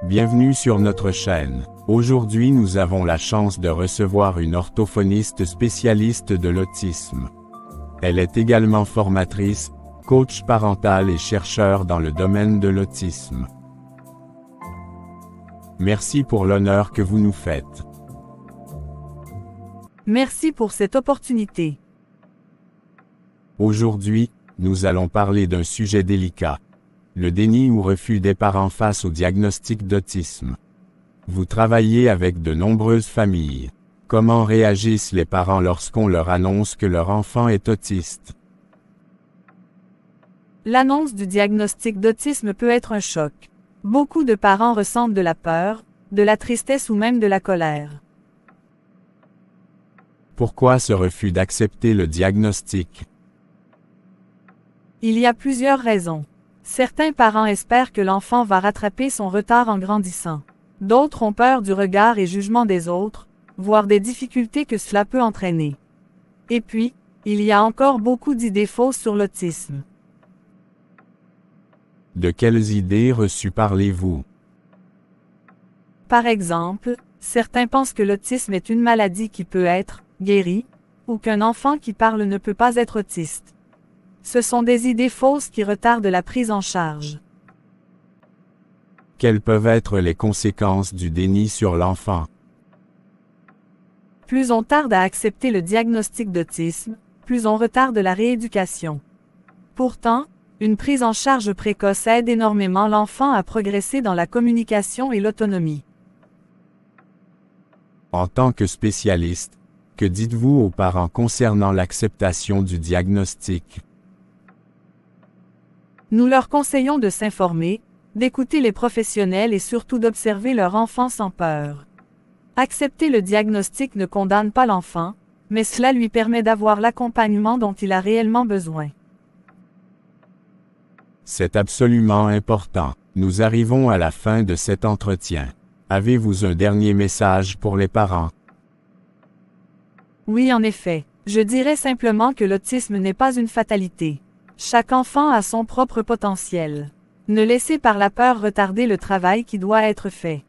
Bienvenue sur notre chaîne. Aujourd'hui nous avons la chance de recevoir une orthophoniste spécialiste de l'autisme. Elle est également formatrice, coach parental et chercheur dans le domaine de l'autisme. Merci pour l'honneur que vous nous faites. Merci pour cette opportunité. Aujourd'hui, nous allons parler d'un sujet délicat. Le déni ou refus des parents face au diagnostic d'autisme. Vous travaillez avec de nombreuses familles. Comment réagissent les parents lorsqu'on leur annonce que leur enfant est autiste? L'annonce du diagnostic d'autisme peut être un choc. Beaucoup de parents ressentent de la peur, de la tristesse ou même de la colère. Pourquoi ce refus d'accepter le diagnostic? Il y a plusieurs raisons. Certains parents espèrent que l'enfant va rattraper son retard en grandissant. D'autres ont peur du regard et jugement des autres, voire des difficultés que cela peut entraîner. Et puis, il y a encore beaucoup d'idées fausses sur l'autisme. De quelles idées reçues parlez-vous? Par exemple, certains pensent que l'autisme est une maladie qui peut être guérie, ou qu'un enfant qui parle ne peut pas être autiste. Ce sont des idées fausses qui retardent la prise en charge. Quelles peuvent être les conséquences du déni sur l'enfant? Plus on tarde à accepter le diagnostic d'autisme, plus on retarde la rééducation. Pourtant, une prise en charge précoce aide énormément l'enfant à progresser dans la communication et l'autonomie. En tant que spécialiste, que dites-vous aux parents concernant l'acceptation du diagnostic? Nous leur conseillons de s'informer, d'écouter les professionnels et surtout d'observer leur enfant sans peur. Accepter le diagnostic ne condamne pas l'enfant, mais cela lui permet d'avoir l'accompagnement dont il a réellement besoin. C'est absolument important. Nous arrivons à la fin de cet entretien. Avez-vous un dernier message pour les parents? Oui, en effet. Je dirais simplement que l'autisme n'est pas une fatalité. Chaque enfant a son propre potentiel. Ne laissez par la peur retarder le travail qui doit être fait.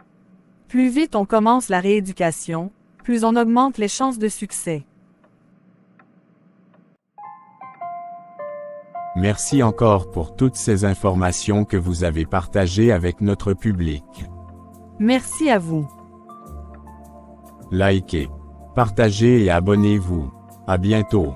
Plus vite on commence la rééducation, plus on augmente les chances de succès. Merci encore pour toutes ces informations que vous avez partagées avec notre public. Merci à vous. Likez, partagez et abonnez-vous. À bientôt.